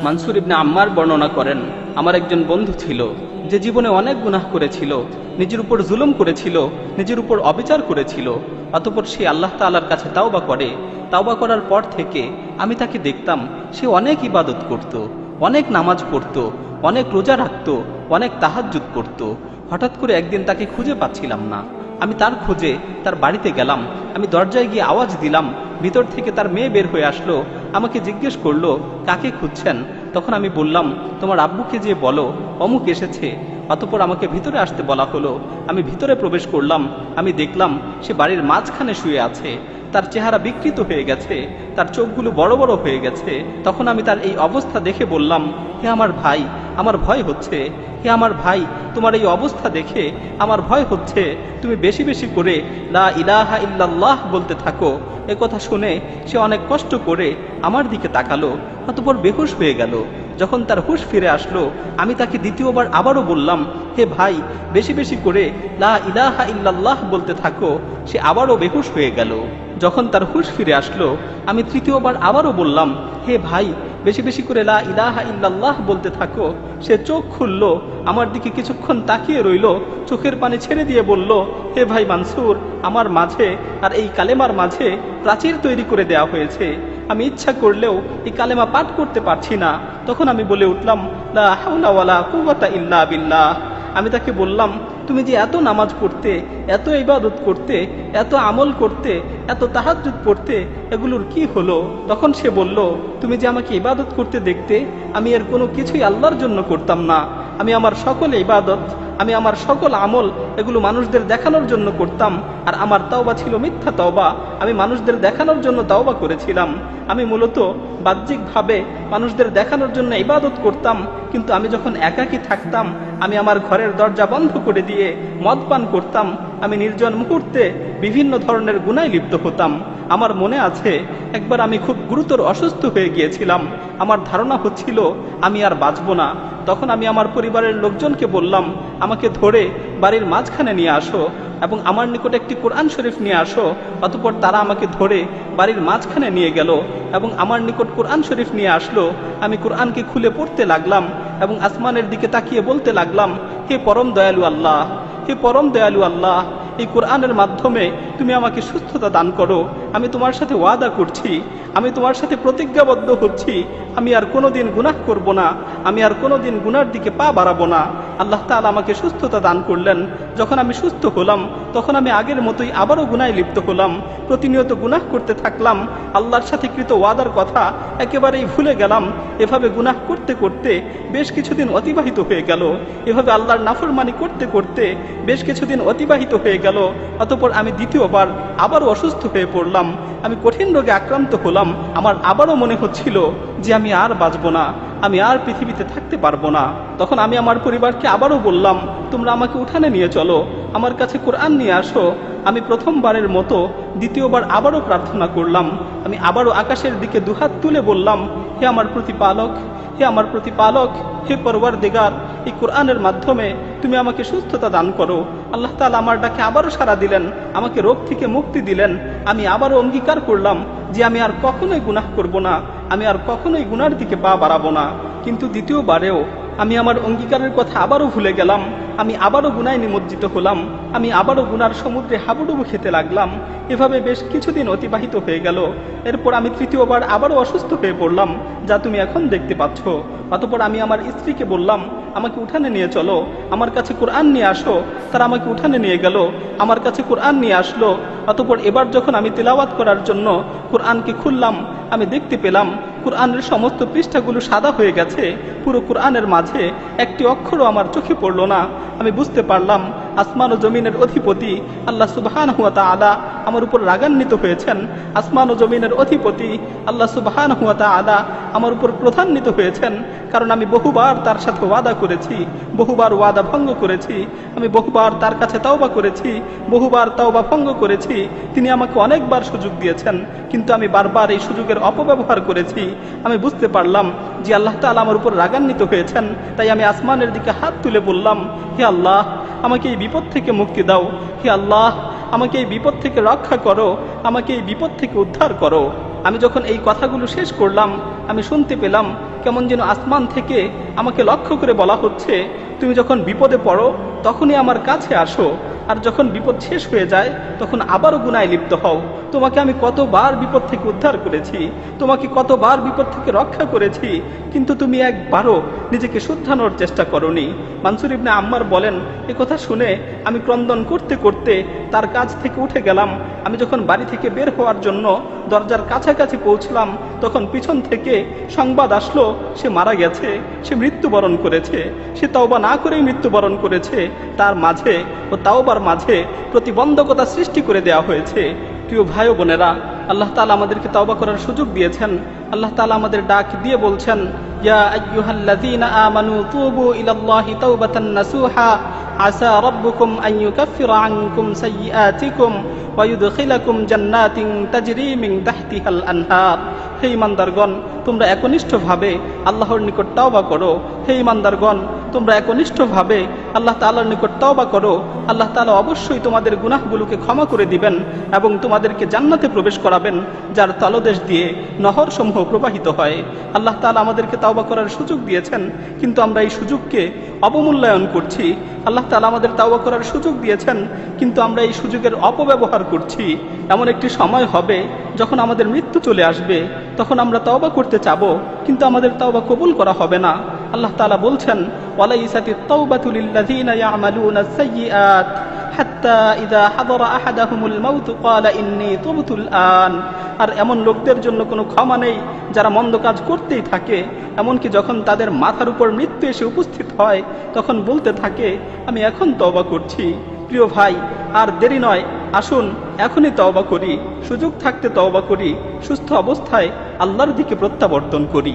মানসুর ইবনে আম্মার বর্ণনা করেন, আমার একজন বন্ধু ছিল যে জীবনে অনেক গুনাহ করেছিল, নিজের উপর জুলুম করেছিল, নিজের উপর অবিচার করেছিল। অতঃপর সে আল্লাহ তাআলার কাছে তাওবা করে। তাওবা করার পর থেকে আমি তাকে দেখতাম সে অনেক ইবাদত করত, অনেক নামাজ পড়ত, অনেক রোজা রাখত, অনেক তাহাজ্জুদ করত। হঠাৎ করে একদিন তাকে খুঁজে পাচ্ছিলাম না। আমি তার খোঁজে তার বাড়িতে গেলাম। আমি দরজায় গিয়ে আওয়াজ দিলাম, ভিতর থেকে তার মেয়ে বের হয়ে আসলো। আমাকে জিজ্ঞেস করলো, কাকে খুঁজছেন? তখন আমি বললাম, তোমার আব্বুকে যে বলো অমুক এসেছে। অতঃপর আমাকে ভিতরে আসতে বলা হলো। আমি ভিতরে প্রবেশ করলাম। আমি দেখলাম সে বাড়ির মাঝখানে শুয়ে আছে। তার চেহারা বিকৃত হয়ে গেছে, তার চোখগুলো বড় বড় হয়ে গেছে। তখন আমি তার এই অবস্থা দেখে বললাম, হে আমার ভাই, আমার ভয় হচ্ছে। হে আমার ভাই, তোমার এই অবস্থা দেখে আমার ভয় হচ্ছে। তুমি বেশি বেশি করে লা ইলাহা ইল্লাল্লাহ বলতে থাকো। এ কথা শুনে সে অনেক কষ্ট করে আমার দিকে তাকালো, অতঃপর বেহুশ হয়ে গেল। যখন তার হুঁশ ফিরে আসলো, আমি তাকে দ্বিতীয়বার আবারও বললাম, হে ভাই, বেশি বেশি করে লা ইলাহা ইল্লাল্লাহ বলতে থাকো। সে আবারও বেহুশ হয়ে গেল। যখন তার হুঁশ ফিরে আসলো, আমি তৃতীয়বার আবারও বললাম, হে ভাই, বেশি বেশি করে লা ইলাহা ইল্লাল্লাহ বলতে থাকো। সে চোখ খুলল, আমার দিকে কিছুক্ষণ তাকিয়ে রইল, চোখের পানি ছেড়ে দিয়ে বলল, হে ভাই মানসুর, আমার মাঝে আর এই কালেমার মাঝে প্রাচীর তৈরি করে দেয়া হয়েছে। আমি ইচ্ছা করলেও এই কালেমা পাঠ করতে পারছি না। তখন আমি বলে উঠলাম, লা হাওলা ওয়ালা কুওয়াতা ইল্লা বিল্লাহ। আমি তাকে বললাম, তুমি যে এত নামাজ পড়তে, এত ইবাদত করতে, এত আমল করতে, এত তাহাজ্জুদ পড়তে, এগুলোর কি হলো? তখন সে বলল, তুমি যে আমাকে ইবাদত করতে দেখতে, আমি এর কোনো কিছুই আল্লাহর জন্য করতাম না। আমি আমার সকল ইবাদত, আমি আমার সকল আমল, এগুলো মানুষদের দেখানোর জন্য করতাম। আর আমার তাওবা ছিল মিথ্যা তাওবা। আমি মানুষদের দেখানোর জন্য তাওবা করেছিলাম। আমি মূলত বাহ্যিকভাবে মানুষদের দেখানোর জন্য ইবাদত করতাম। কিন্তু আমি যখন একাকী থাকতাম, আমি আমার ঘরের দরজা বন্ধ করে দিয়ে মদ পান করতাম। আমি নির্জন মুহূর্তে বিভিন্ন ধরনের গুনায় লিপ্ত হতাম। আমার মনে আছে, একবার আমি খুব গুরুতর অসুস্থ হয়ে গিয়েছিলাম। আমার ধারণা হচ্ছিল আমি আর বাঁচব না। তখন আমি আমার পরিবারের লোকজনকে বললাম, আমাকে ধরে বাড়ির মাঝখানে নিয়ে আসো এবং আমার নিকট একটি কোরআন শরীফ নিয়ে আসো। অতঃপর তারা আমাকে ধরে বাড়ির মাঝখানে নিয়ে গেল এবং আমার নিকট কোরআন শরীফ নিয়ে আসলো। আমি কোরআনকে খুলে পড়তে লাগলাম এবং আসমানের দিকে তাকিয়ে বলতে লাগলাম, হে পরম দয়ালু আল্লাহ, হে পরম দয়ালু আল্লাহ, এই কোরআনের মাধ্যমে তুমি আমাকে সুস্থতা দান করো। আমি তোমার সাথে ওয়াদা করছি, আমি তোমার সাথে প্রতিজ্ঞাবদ্ধ হচ্ছি, আমি আর কোনোদিন গুনাহ করব না, আমি আর কোনোদিন গুনার দিকে পা বাড়াবো না। আল্লাহ তাআলা আমাকে সুস্থতা দান করলেন। যখন আমি সুস্থ হলাম, তখন আমি আগের মতোই আবারও গুনায় লিপ্ত হলাম। প্রতিনিয়ত গুনাহ করতে থাকলাম। আল্লাহর সাথে কৃত ওয়াদার কথা একেবারেই ভুলে গেলাম। এভাবে গুনাহ করতে করতে বেশ কিছুদিন অতিবাহিত হয়ে গেল। এভাবে আল্লাহর নাফরমানি করতে করতে বেশ কিছুদিন অতিবাহিত হয়ে গেল। অতঃপর আমি দ্বিতীয়বার আবারও অসুস্থ হয়ে পড়লাম। আমি কঠিন রোগে আক্রান্ত হলাম। আমার আবারও মনে হচ্ছিল যে আমি আর বাঁচব না, আমি আর পৃথিবীতে থাকতে পারবো না। তখন আমি আমার পরিবারকে আবারও বললাম, তোমরা আমাকে উঠানে নিয়ে চলো, আমার কাছে কোরআন নিয়ে আসো। আমি প্রথমবারের মতো দ্বিতীয়বার আবারও প্রার্থনা করলাম। আমি আবারও আকাশের দিকে দুহাত তুলে বললাম, হে আমার প্রতিপালক, হে আমার প্রতিপালক, হে পরওয়ারদিগার, এই কোরআনের মাধ্যমে তুমি আমাকে সুস্থতা দান করো। আল্লাহ তাআলা আমার ডাকে আবারও সাড়া দিলেন, আমাকে রোগ থেকে মুক্তি দিলেন। আমি আবারও অঙ্গীকার করলাম যে আমি আর কখনোই গুনাহ করব না, আমি আর কখনোই গুনার দিকে পা বাড়াবো না। কিন্তু দ্বিতীয়বারেও আমি আমার অঙ্গীকারের কথা আবারও ভুলে গেলাম। আমি আবারও গুনায় নিমজ্জিত হলাম। আমি আবারও গুনার সমুদ্রে হাবুডুবু খেতে লাগলাম। এভাবে বেশ কিছুদিন অতিবাহিত হয়ে গেল। এরপর আমি তৃতীয়বার আবারও অসুস্থ হয়ে পড়লাম, যা তুমি এখন দেখতে পাচ্ছ। অতঃপর আমি আমার স্ত্রীকে বললাম, আমাকে উঠানে নিয়ে চলো, আমার কাছে কোরআন নিয়ে আসো। তারা আমাকে উঠানে নিয়ে গেল, আমার কাছে কোরআন নিয়ে আসলো। অতঃপর এবার যখন আমি তিলাওয়াত করার জন্য কোরআনকে খুললাম, আমি দেখতে পেলাম কোরআনের সমস্ত পৃষ্ঠাগুলো সাদা হয়ে গেছে। পুরো কোরআনের মাঝে একটি অক্ষরও আমার চোখে পড়ল না। আমি বুঝতে পারলাম আসমান ও জমিনের অধিপতি আল্লাহ সুবহানাহু ওয়া তাআলা আমার উপর রাগান্বিত হয়েছেন। আসমান ও জমিনের অধিপতি আল্লাহ সুবহানাহু ওয়া তাআলা আমার উপর ক্রোধান্বিত হয়েছেন, কারণ আমি বহুবার তার সাথে ওয়াদা করেছি, বহুবার ওয়াদা ভঙ্গ করেছি। আমি বহুবার তার কাছে তাওবা করেছি, বহুবার তাওবা ভঙ্গ করেছি। তিনি আমাকে অনেকবার সুযোগ দিয়েছেন, কিন্তু আমি বারবার এই সুযোগের অপব্যবহার করেছি। আমি বুঝতে পারলাম যে আল্লাহ তাআলা আমার উপর রাগান্বিত হয়েছেন। তাই আমি আসমানের দিকে হাত তুলে বললাম, হে আল্লাহ, আমাকে এই বিপদ থেকে মুক্তি দাও। হে আল্লাহ, আমাকে এই বিপদ থেকে রক্ষা করো, আমাকে এই বিপদ থেকে উদ্ধার করো। আমি যখন এই কথাগুলো শেষ করলাম, আমি শুনতে পেলাম কেমন যেন আসমান থেকে আমাকে লক্ষ্য করে বলা হচ্ছে, তুমি যখন বিপদে পড়ো তখনই আমার কাছে আসো, আর যখন বিপদ শেষ হয়ে যায় তখন আবারও গুনায় লিপ্ত হও। তোমাকে আমি কতবার বিপদ থেকে উদ্ধার করেছি, তোমাকে কতবার বিপদ থেকে রক্ষা করেছি, কিন্তু তুমি একবারও নিজেকে শুধরানোর চেষ্টা করনি। মানসুর ইবনে আম্মার বলেন, এ কথা শুনে আমি ক্রন্দন করতে করতে তার কাছ থেকে উঠে গেলাম। আমি যখন বাড়ি থেকে বের হওয়ার জন্য দরজার কাছাকাছি পৌঁছলাম তখন পিছন থেকে সংবাদ আসলো সে মারা গেছে, সে মৃত্যুবরণ করেছে। সে তওবা না করেই মৃত্যুবরণ করেছে। তার মাঝে ও তাওবার মাঝে প্রতিবন্ধকতা সৃষ্টি করে দেওয়া হয়েছে। প্রিয় ভাই ও বোনেরা, আল্লাহ তাআলা আমাদেরকে তওবা করার সুযোগ দিয়েছেন। আল্লাহ তাআলা আমাদের ডাক দিয়ে বলছেন, ইয়া আইয়ুহাল্লাযীনা আমানু তুবু ইলাল্লাহি তাওবাতান নাসুহা আসা রাব্বুকুম আন ইউকাফিরা আনকুম সাইয়্যাতিকুম ওয়া ইউদখিলাকুম জান্নাতিন তাজরি মিন তাহতিহাল আনহার। হে ঈমানদারগণ, তোমরা একনিষ্ঠভাবে আল্লাহর নিকট তওবা করো। হে ঈমানদারগণ, তোমরা একনিষ্ঠভাবে আল্লাহ তাআলার নিকট তওবা করো। আল্লাহ তাআলা অবশ্যই তোমাদের গুনাহগুলোকে ক্ষমা করে দিবেন এবং তোমাদেরকে জান্নাতে প্রবেশ করাবেন, যার তলদেশ দিয়ে নহরসমূহ প্রবাহিত হয়। আল্লাহ তাআলা আমাদেরকে তওবা করার সুযোগ দিয়েছেন, কিন্তু আমরা এই সুযোগকে অবমূল্যায়ন করছি। আল্লাহ তাআলা আমাদের তওবা করার সুযোগ দিয়েছেন, কিন্তু আমরা এই সুযোগের অপব্যবহার করছি। এমন একটি সময় হবে যখন আমাদের মৃত্যু চলে আসবে, তখন আমরা তওবা করতে চাবো, কিন্তু আমাদের তওবা কবুল করা হবে না। আল্লাহ তাআলা বলছেন, ওয়ালাইসাতিত তাওবাতু লিল্লাযীনা ইয়ামালুনাস সাইয়্যাত হাত্তা ইযা হাদারা আহাদাহুমুল মাউত ক্বালা ইন্নী তুবতুল আন। আর এমন লোকদের জন্য কোনো ক্ষমা নেই যারা মন্দ কাজ করতেই থাকে, এমনকি যখন তাদের মাথার উপর মৃত্যু এসে উপস্থিত হয় তখন বলতে থাকে, আমি এখন তওবা করছি। প্রিয় ভাই, আর দেরি নয়, আসুন এখনই তওবা করি, সুযোগ থাকতে তওবা করি, সুস্থ অবস্থায় আল্লাহর দিকে প্রত্যাবর্তন করি।